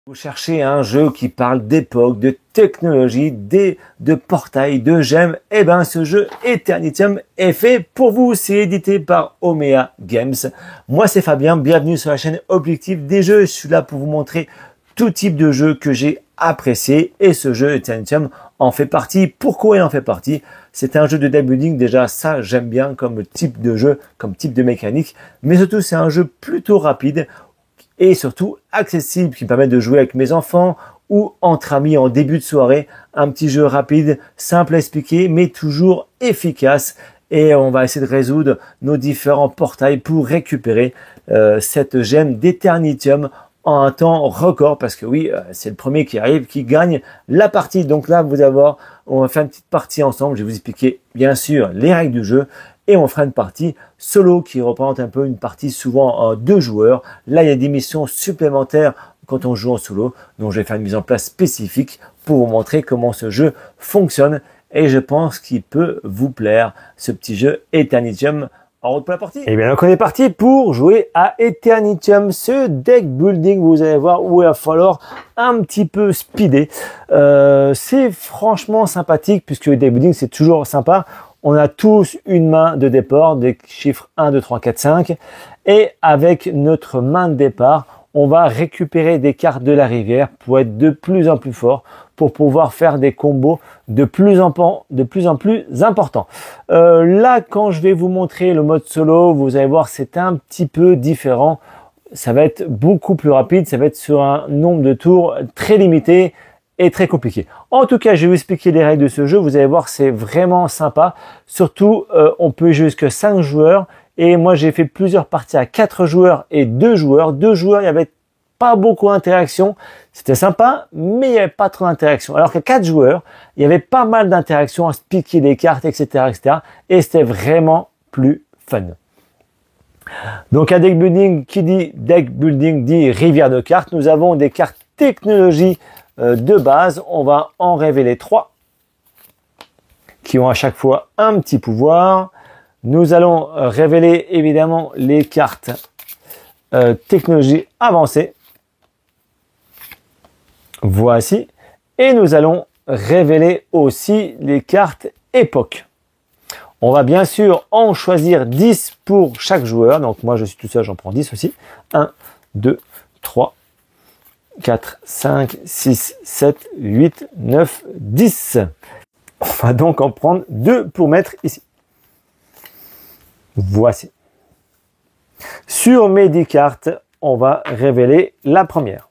Vous cherchez un jeu qui parle d'époque, de technologie, de portail, de gemmes, eh ben ce jeu Eternitium est fait pour vous. C'est édité par Omea Games. Moi c'est Fabien, bienvenue sur la chaîne Objectif des jeux. Je suis là pour vous montrer tout type de jeu que j'ai apprécié et ce jeu Eternitium en fait partie. Pourquoi il en fait partie? C'est un jeu de deck building, déjà ça j'aime bien comme type de jeu, comme type de mécanique, mais surtout c'est un jeu plutôt rapide et surtout accessible qui me permet de jouer avec mes enfants ou entre amis en début de soirée. Un petit jeu rapide, simple à expliquer, mais toujours efficace. Et on va essayer de résoudre nos différents portails pour récupérer cette gemme d'Eternitium en un temps record. Parce que oui, c'est le premier qui arrive, qui gagne la partie. Donc là, vous allez voir, on va faire une petite partie ensemble. Je vais vous expliquer bien sûr les règles du jeu. Et on fera une partie solo qui représente un peu une partie souvent en 2 joueurs. Là, il y a des missions supplémentaires quand on joue en solo. Donc, je vais faire une mise en place spécifique pour vous montrer comment ce jeu fonctionne. Et je pense qu'il peut vous plaire, ce petit jeu Eternitium. En route pour la partie. Et bien, donc on est parti pour jouer à Eternitium, ce deck building. Vous allez voir où il va falloir un petit peu speeder. C'est franchement sympathique puisque le deck building, c'est toujours sympa. On a tous une main de départ, des chiffres 1, 2, 3, 4, 5. Et avec notre main de départ, on va récupérer des cartes de la rivière pour être de plus en plus fort, pour pouvoir faire des combos de plus en plus importants. Là, quand je vais vous montrer le mode solo, vous allez voir, c'est un petit peu différent. Ça va être beaucoup plus rapide, ça va être sur un nombre de tours très limité et très compliqué. En tout cas, je vais vous expliquer les règles de ce jeu. Vous allez voir, c'est vraiment sympa. Surtout, on peut jouer jusqu'à 5 joueurs. Et moi, j'ai fait plusieurs parties à 4 joueurs et 2 joueurs. 2 joueurs, il n'y avait pas beaucoup d'interaction. C'était sympa, mais il n'y avait pas trop d'interaction. Alors qu'à 4 joueurs, il y avait pas mal d'interactions à se piquer des cartes, etc., etc. Et c'était vraiment plus fun. Donc, un deck building, qui dit deck building dit rivière de cartes. Nous avons des cartes technologie de base. On va en révéler 3 qui ont à chaque fois un petit pouvoir. Nous allons révéler évidemment les cartes technologie avancée. Voici. Et nous allons révéler aussi les cartes époque. On va bien sûr en choisir 10 pour chaque joueur. Donc moi je suis tout seul, j'en prends 10 aussi. 1, 2, 3, 4, 5, 6, 7, 8, 9, 10. On va donc en prendre 2 pour mettre ici. Voici. Sur mes 10 cartes, on va révéler la première.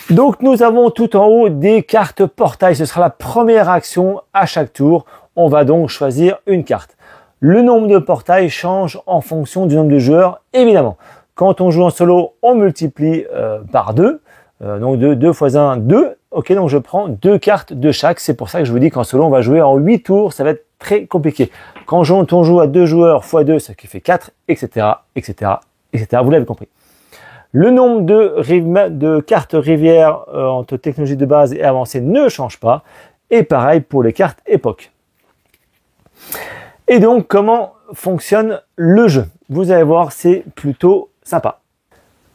Donc nous avons tout en haut des cartes portail. Ce sera la première action à chaque tour. On va donc choisir une carte. Le nombre de portails change en fonction du nombre de joueurs, évidemment. Quand on joue en solo, on multiplie par 2. Donc 2 x 1, 2. Ok, donc je prends 2 cartes de chaque. C'est pour ça que je vous dis qu'en solo, on va jouer en 8 tours. Ça va être très compliqué. Quand on joue à 2 joueurs x 2, ça qui fait 4, etc., etc., etc. Vous l'avez compris. Le nombre de cartes rivière entre technologie de base et avancée ne change pas. Et pareil pour les cartes époque. Et donc, comment fonctionne le jeu? Vous allez voir, c'est plutôt sympa.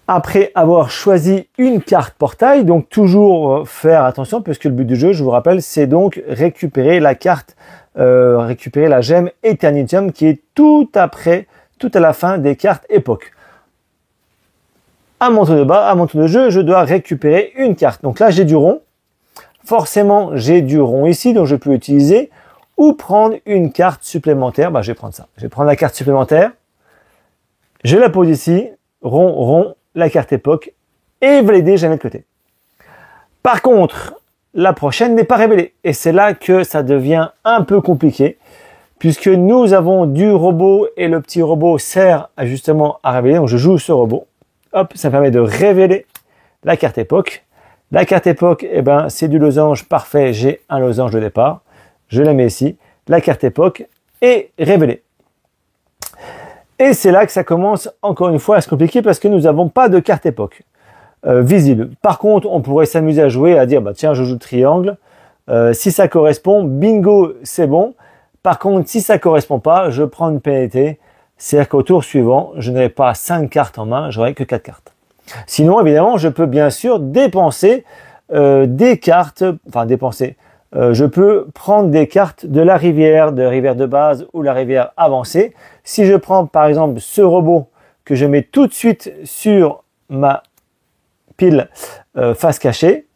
Après avoir choisi une carte portail, donc toujours faire attention, puisque le but du jeu, je vous rappelle, c'est donc récupérer la carte, récupérer la gemme Eternitium qui est tout à la fin des cartes époque. À mon tour de jeu, je dois récupérer une carte. Donc là, j'ai du rond. Forcément, j'ai du rond ici, donc je peux utiliser ou prendre une carte supplémentaire. Je vais prendre ça. Je vais prendre la carte supplémentaire. Je la pose ici. Rond, rond, la carte époque. Et valider, je la mets de côté. Par contre, la prochaine n'est pas révélée. Et c'est là que ça devient un peu compliqué. Puisque nous avons du robot et le petit robot sert justement à révéler. Donc je joue ce robot. Hop, ça permet de révéler la carte époque. La carte époque, eh ben, c'est du losange parfait. J'ai un losange de départ. Je la mets ici. La carte époque est révélée. Et c'est là que ça commence encore une fois à se compliquer parce que nous n'avons pas de carte époque visible. Par contre, on pourrait s'amuser à jouer, à dire, tiens, je joue le triangle. Si ça correspond, bingo, c'est bon. Par contre, si ça correspond pas, je prends une pénalité C'est-à-dire qu'au tour suivant, je n'aurai pas 5 cartes en main, j'aurai que 4 cartes. Sinon, évidemment, je peux bien sûr dépenser des cartes, je peux prendre des cartes de la rivière de base ou la rivière avancée. Si je prends par exemple ce robot que je mets tout de suite sur ma pile face cachée,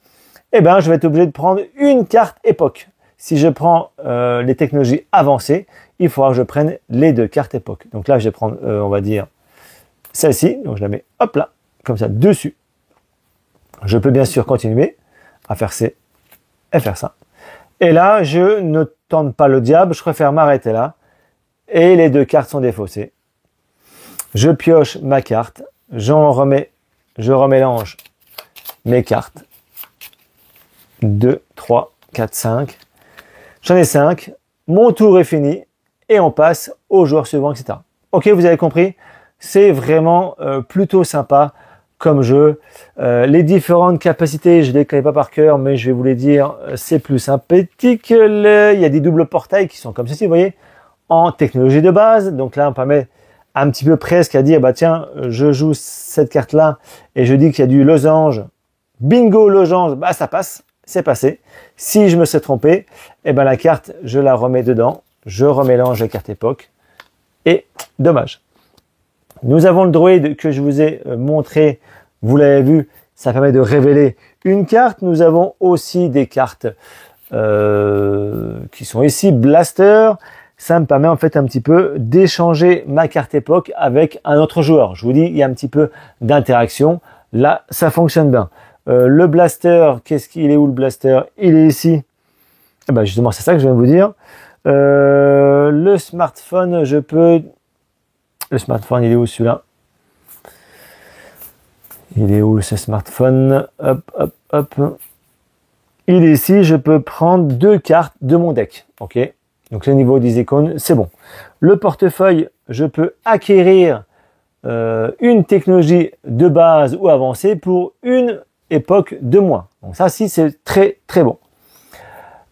eh ben, je vais être obligé de prendre une carte époque. Si je prends les technologies avancées, il faudra que je prenne les 2 cartes époque. Donc là, je vais prendre, on va dire, celle-ci. Donc je la mets, hop là, comme ça, dessus. Je peux bien sûr continuer à faire C et faire ça. Et là, je ne tente pas le diable, je préfère m'arrêter là. Et les 2 cartes sont défaussées. Je pioche ma carte, je remélange mes cartes. 2, 3, 4, 5. J'en ai 5. Mon tour est fini. Et on passe au joueur suivant, etc. Ok, vous avez compris? C'est vraiment plutôt sympa comme jeu. Les différentes capacités, je ne les connais pas par cœur, mais je vais vous les dire, c'est plus sympathique. Il y a des doubles portails qui sont comme ceci, vous voyez, en technologie de base. Donc là, on permet un petit peu presque à dire, bah tiens, je joue cette carte-là et je dis qu'il y a du losange. Bingo, losange, bah ça passe, c'est passé. Si je me suis trompé, eh ben la carte, je la remets dedans. Je remélange les cartes époque. Et dommage. Nous avons le droïde que je vous ai montré, vous l'avez vu, ça permet de révéler une carte. Nous avons aussi des cartes qui sont ici, Blaster. Ça me permet en fait un petit peu d'échanger ma carte époque avec un autre joueur. Je vous dis, il y a un petit peu d'interaction. Là, ça fonctionne bien. Le Blaster, il est où le Blaster? Il est ici. Eh ben justement, c'est ça que je viens de vous dire. Le smartphone, le smartphone, il est où celui-là? Il est où ce smartphone? Hop, hop, hop. Il est ici, je peux prendre 2 cartes de mon deck. Ok. Donc le niveau des icônes, c'est bon. Le portefeuille, je peux acquérir une technologie de base ou avancée pour une époque de moins. Donc ça, si c'est très très bon.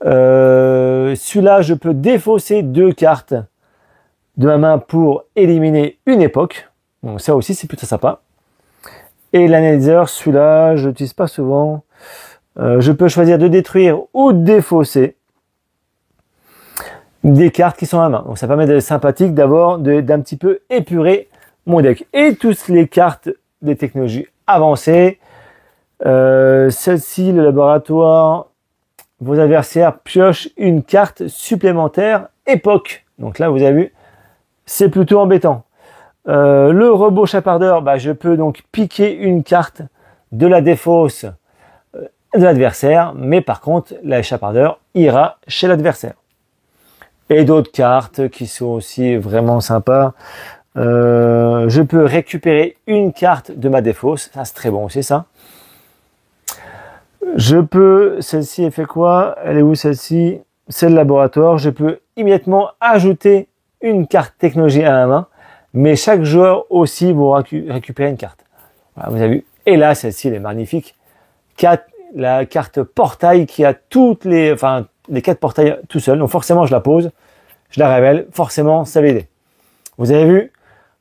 Celui-là, je peux défausser 2 cartes de ma main pour éliminer une époque. Donc ça aussi, c'est plutôt sympa. Et l'analyseur, celui-là, je l'utilise pas souvent. Je peux choisir de détruire ou de défausser des cartes qui sont à main. Donc ça permet d'être sympathique d'abord, d'un petit peu épurer mon deck. Et toutes les cartes des technologies avancées. Celle-ci, le laboratoire, vos adversaires piochent une carte supplémentaire époque. Donc là, vous avez vu, c'est plutôt embêtant. Le robot chapardeur, je peux donc piquer une carte de la défausse de l'adversaire, mais par contre, la chapardeur ira chez l'adversaire. Et d'autres cartes qui sont aussi vraiment sympas. Je peux récupérer une carte de ma défausse. Ça, c'est très bon aussi, ça. Celle-ci, elle fait quoi? Elle est où celle-ci? C'est le laboratoire. Je peux immédiatement ajouter une carte technologie à la main, mais chaque joueur aussi va récupérer une carte. Voilà, vous avez vu. Et là, celle-ci, elle est magnifique. La carte portail qui a les 4 portails tout seul. Donc forcément, je la pose, je la révèle. Forcément, ça va aider. Vous avez vu?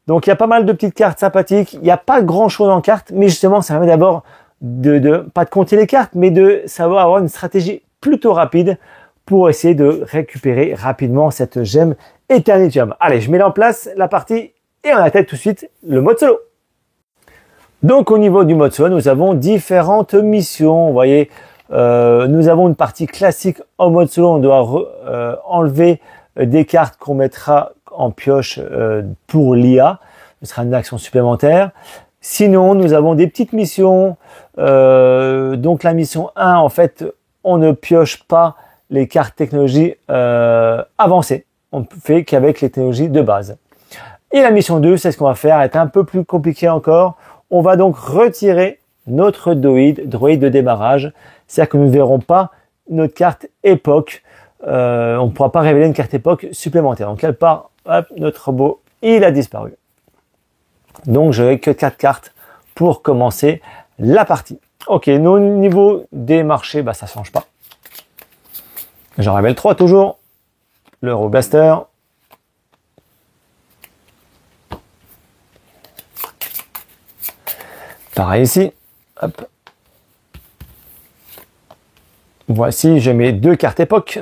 Donc il y a pas mal de petites cartes sympathiques. Il n'y a pas grand-chose en cartes, mais justement, ça permet d'abord pas de compter les cartes, mais de savoir avoir une stratégie plutôt rapide pour essayer de récupérer rapidement cette gemme Eternitium. Allez, je mets en place la partie et on attaque tout de suite le mode solo. Donc au niveau du mode solo, nous avons différentes missions. Vous voyez, nous avons une partie classique en mode solo. On doit enlever des cartes qu'on mettra en pioche pour l'IA. Ce sera une action supplémentaire. Sinon, nous avons des petites missions. Donc la mission 1, en fait, on ne pioche pas les cartes technologie avancées. On ne fait qu'avec les technologies de base. Et la mission 2, c'est ce qu'on va faire, est un peu plus compliqué encore. On va donc retirer notre droïde de démarrage. C'est-à-dire que nous ne verrons pas notre carte époque. On ne pourra pas révéler une carte époque supplémentaire. Donc elle part, hop, notre robot, il a disparu. Donc je n'ai que 4 cartes pour commencer la partie. Ok, au niveau des marchés, ça ne change pas. J'en révèle 3 toujours. Le Robot Blaster. Pareil ici. Hop. Voici, je mets 2 cartes époque.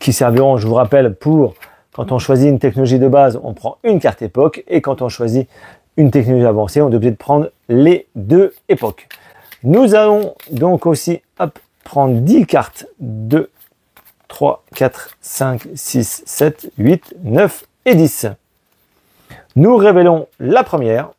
Qui serviront, je vous rappelle, pour quand on choisit une technologie de base, on prend une carte époque. Et quand on choisit une technologie avancée, on est obligé de prendre les 2 époques. Nous allons donc aussi prendre 10 cartes. 2, 3, 4, 5, 6, 7, 8, 9 et 10. Nous révélons la première.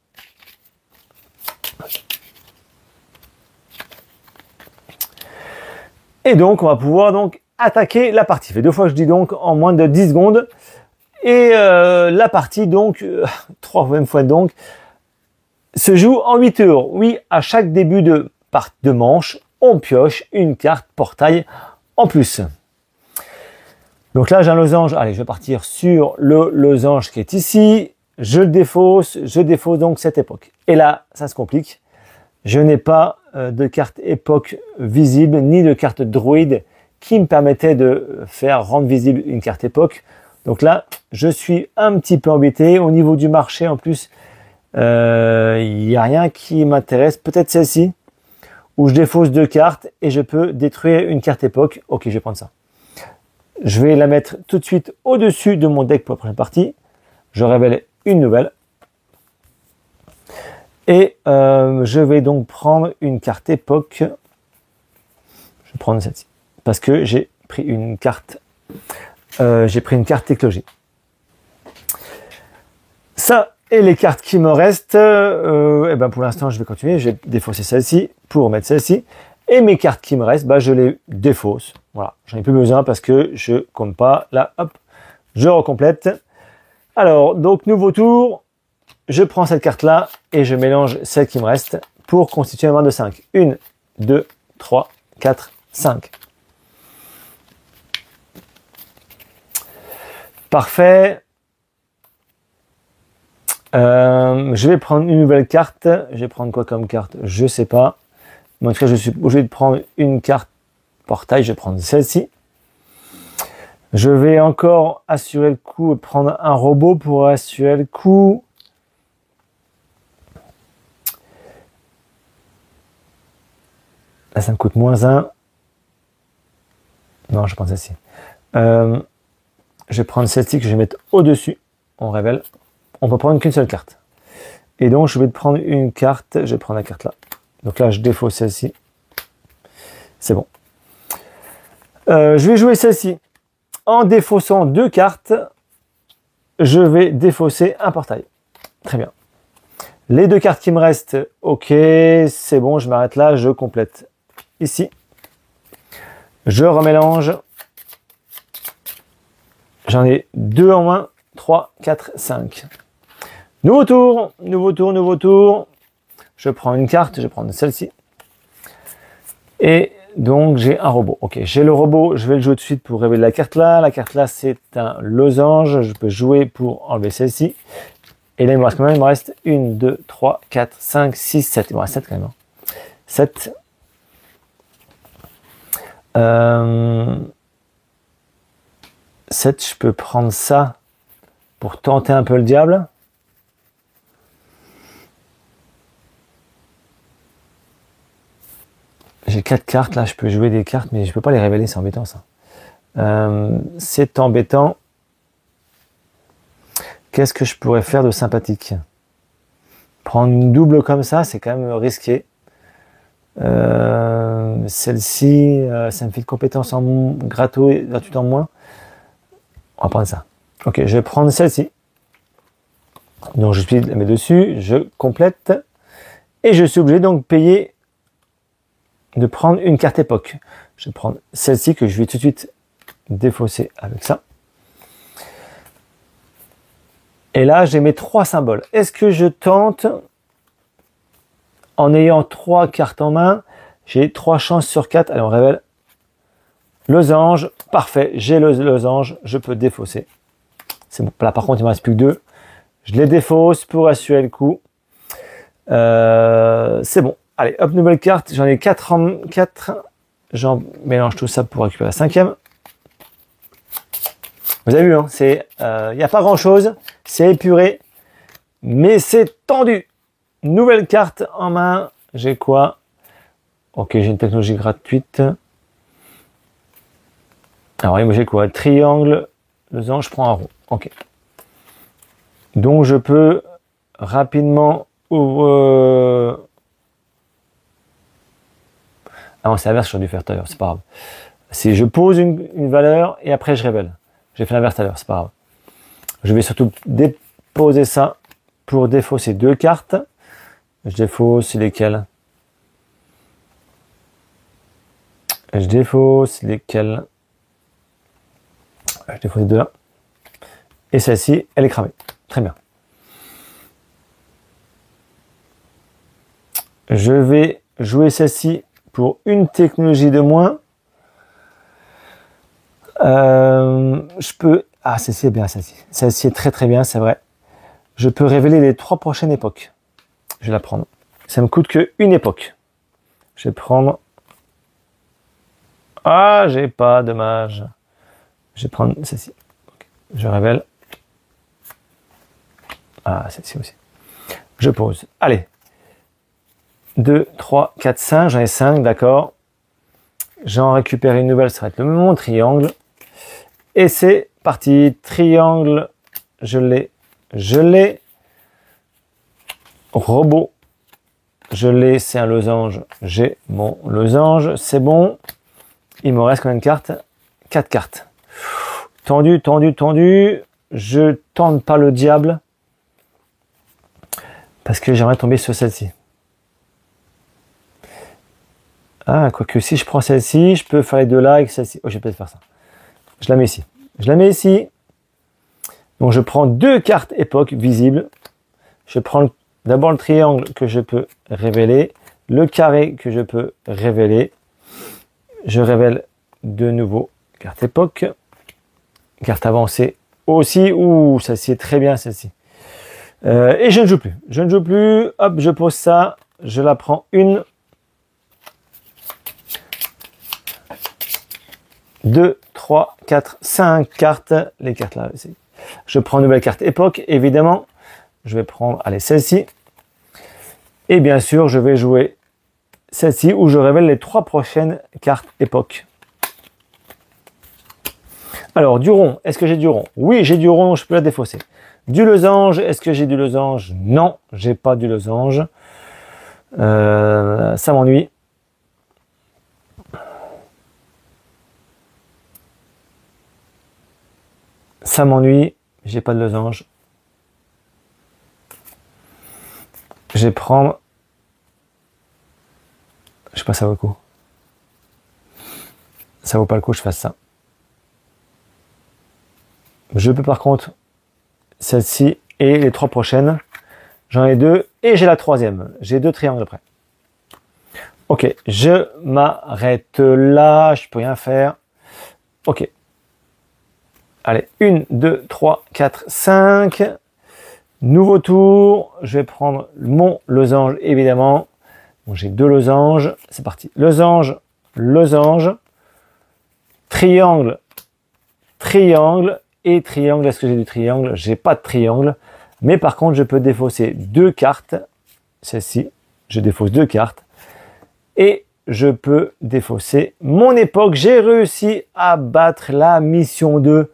Et donc, on va pouvoir donc attaquer la partie. Ça fait 2 fois que je dis donc en moins de 10 secondes. Et la partie donc, 3 fois donc, se joue en 8 tours. Oui, à chaque début de manche, on pioche une carte portail en plus. Donc là, j'ai un losange. Allez, je vais partir sur le losange qui est ici. Je le défausse. Je défausse donc cette époque. Et là, ça se complique. Je n'ai pas de carte époque visible, ni de carte droïde qui me permettait de faire rendre visible une carte époque. Donc là, je suis un petit peu embêté. Au niveau du marché, en plus, il n'y a rien qui m'intéresse. Peut-être celle-ci, où je défausse 2 cartes et je peux détruire une carte époque. Ok, je vais prendre ça. Je vais la mettre tout de suite au-dessus de mon deck pour la prochaine partie. Je révèle une nouvelle. Et je vais donc prendre une carte époque. Je vais prendre celle-ci. Parce que j'ai pris une carte. Technologie. Ça et les cartes qui me restent. Et ben pour l'instant, je vais continuer. Je vais défausser celle-ci pour mettre celle-ci. Et mes cartes qui me restent, je les défausse. Voilà, j'en ai plus besoin parce que je compte pas. Là, hop, je recomplète. Alors, donc nouveau tour. Je prends cette carte-là et je mélange celle qui me reste pour constituer un main de 5. 1, 2, 3, 4, 5. Parfait. Je vais prendre une nouvelle carte. Je vais prendre quoi comme carte? Je sais pas. Mais en tout cas, je suis obligé de prendre une carte portail. Je vais prendre celle-ci. Je vais encore assurer le coup et prendre un robot pour assurer le coup. Là, ça me coûte -1. Non, je prends celle-ci. Je vais prendre celle-ci que je vais mettre au-dessus. On révèle. On peut prendre qu'une seule carte. Et donc, je vais prendre une carte. Je vais prendre la carte là. Donc là, je défausse celle-ci. C'est bon. Je vais jouer celle-ci. En défaussant 2 cartes, je vais défausser un portail. Très bien. Les 2 cartes qui me restent, ok, c'est bon, je m'arrête là, je complète. Ici, je remélange. J'en ai 2 en moins. 3, 4, 5. Nouveau tour, nouveau tour, nouveau tour. Je prends une carte, je vais prendre celle-ci. Et donc, j'ai un robot. Ok, j'ai le robot, je vais le jouer tout de suite pour révéler la carte là. La carte là, c'est un losange. Je peux jouer pour enlever celle-ci. Et là, il me reste combien? Il me reste 1, 2, 3, 4, 5, 6, 7. Il me reste 7 quand même. 7. 7, je peux prendre ça pour tenter un peu le diable. J'ai 4 cartes, là je peux jouer des cartes, mais je peux pas les révéler, c'est embêtant ça. C'est embêtant. Qu'est-ce que je pourrais faire de sympathique? Prendre une double comme ça, c'est quand même risqué. Celle-ci, ça me fait de compétences en gratuite en moins. On va prendre ça. Ok, je vais prendre celle-ci. Donc je suis la mettre dessus, je complète. Et je suis obligé donc de prendre une carte époque. Je vais prendre celle-ci que je vais tout de suite défausser avec ça. Et là, j'ai mes 3 symboles. Est-ce que je tente, en ayant 3 cartes en main, j'ai 3 chances sur 4. Allez, on révèle. Losange, parfait, j'ai le losange, je peux défausser. C'est bon. Là, par contre, il me reste plus que 2. Je les défausse pour assurer le coup. C'est bon. Allez, hop, nouvelle carte. J'en ai 4 en 4. J'en mélange tout ça pour récupérer la 5e. Vous avez vu, hein, y a pas grand chose, c'est épuré, mais c'est tendu. Nouvelle carte en main, j'ai quoi? Ok, j'ai une technologie gratuite. Alors, moi j'ai quoi? Triangle, losange, je prends un rond. Ok. Donc, je peux rapidement ouvrir... Ah non, c'est l'inverse, j'aurais dû faire tout à l'heure, c'est pas grave. Si je pose une valeur et après je révèle. J'ai fait l'inverse tout à l'heure, c'est pas grave. Je vais surtout déposer ça pour défausser deux cartes. Je défausse lesquelles? Je défausse lesquelles? Je défausse deux là. Et celle-ci, elle est cramée. Très bien. Je vais jouer celle-ci pour une technologie de moins. Je peux... Ah, celle-ci est bien, celle-ci. Celle-ci est très très bien, c'est vrai. Je peux révéler les 3 prochaines époques. Je vais la prendre. Ça me coûte que une époque. Je vais prendre... Ah, j'ai pas, dommage. Je vais prendre celle-ci. Okay. Je révèle. Ah, celle-ci aussi. Je pose. Allez. 2, 3, 4, 5. J'en ai 5, d'accord. J'en récupère une nouvelle, ça va être le mon triangle. Et c'est parti. Triangle, je l'ai. Robot, je l'ai, c'est un losange. J'ai mon losange, c'est bon. Il me reste combien de cartes? 4 cartes. Tendu, tendu, tendu. Je tente pas le diable. Parce que j'aimerais tomber sur celle-ci. Ah, quoique si je prends celle-ci, je peux faire les deux là avec celle-ci. Oh, je vais peut-être faire ça. Je la mets ici. Je la mets ici. Donc, je prends 2 cartes époque visibles. Je prends d'abord le triangle que je peux révéler. Le carré que je peux révéler. Je révèle de nouveau carte époque. Carte avancée aussi. Ouh, celle-ci est très bien, celle-ci. Et je ne joue plus. Je ne joue plus. Hop, je pose ça. Je la prends une. 2, 3, 4, 5 cartes. Les cartes là. Je prends une nouvelle carte époque, évidemment. Je vais prendre, allez, celle-ci. Et bien sûr, je vais jouer celle-ci où je révèle les 3 prochaines cartes époque. Alors, du rond. Est-ce que j'ai du rond? Oui, j'ai du rond, je peux la défausser. Du losange. Est-ce que j'ai du losange? Non, j'ai pas du losange. Ça m'ennuie. Ça m'ennuie, j'ai pas de losange. Je vais prendre... Je sais pas, ça vaut le coup. Ça vaut pas le coup, je fasse ça. Je peux par contre celle-ci et les 3 prochaines. J'en ai 2 et j'ai la 3e. J'ai 2 triangles après. Ok, je m'arrête là, je peux rien faire. Ok. Allez, 1, 2, 3, 4, 5. Nouveau tour. Je vais prendre mon losange, évidemment. Bon, j'ai 2 losanges. C'est parti. Losange, losange. Triangle, triangle. Et triangle. Est-ce que j'ai du triangle? J'ai pas de triangle. Mais par contre, je peux défausser 2 cartes. Celle-ci, je défausse 2 cartes. Et je peux défausser mon époque. J'ai réussi à battre la mission 2.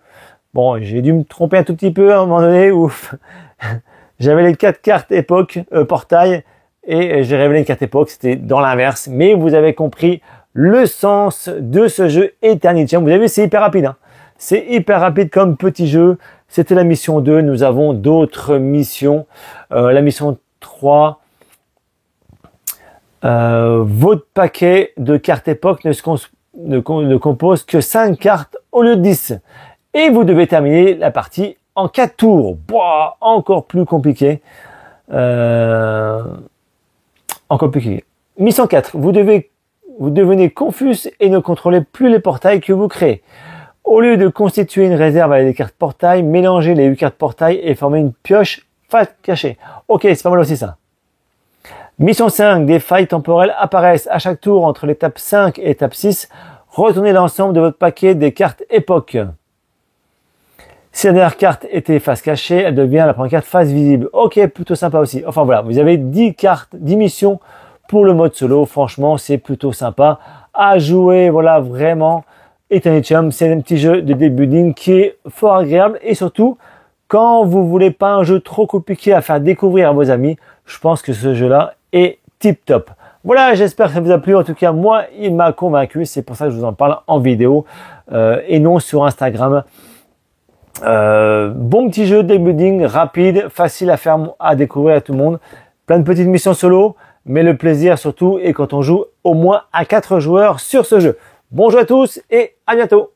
Bon, j'ai dû me tromper un tout petit peu à un moment donné où j'avais les 4 cartes époque, portail, et j'ai révélé une carte époque, c'était dans l'inverse. Mais vous avez compris le sens de ce jeu Eternitium. Vous avez vu, c'est hyper rapide. Hein. C'est hyper rapide comme petit jeu. C'était la mission 2. Nous avons d'autres missions. La mission 3. Votre paquet de cartes époque ne compose que 5 cartes au lieu de 10. Et vous devez terminer la partie en 4 tours. Boah, encore plus compliqué. Encore plus compliqué. Mission 4. Vous devenez confus et ne contrôlez plus les portails que vous créez. Au lieu de constituer une réserve avec des cartes portail, mélangez les 8 cartes portail et formez une pioche face cachée. Ok, c'est pas mal aussi ça. Mission 5. Des failles temporelles apparaissent à chaque tour entre l'étape 5 et l'étape 6. Retournez l'ensemble de votre paquet des cartes époque. Si la dernière carte était face cachée, elle devient la première carte face visible. Ok, plutôt sympa aussi. Enfin voilà, vous avez 10 cartes, 10 missions pour le mode solo. Franchement, c'est plutôt sympa à jouer. Voilà, vraiment. Eternitium, c'est un petit jeu de deck building qui est fort agréable. Et surtout, quand vous voulez pas un jeu trop compliqué à faire découvrir à vos amis, je pense que ce jeu-là est tip top. Voilà, j'espère que ça vous a plu. En tout cas, moi, il m'a convaincu. C'est pour ça que je vous en parle en vidéo et non sur Instagram. Bon petit jeu de deck building, rapide, facile à faire, à découvrir à tout le monde. Plein de petites missions solo, mais le plaisir surtout est quand on joue au moins à 4 joueurs sur ce jeu. Bon jeu à tous et à bientôt.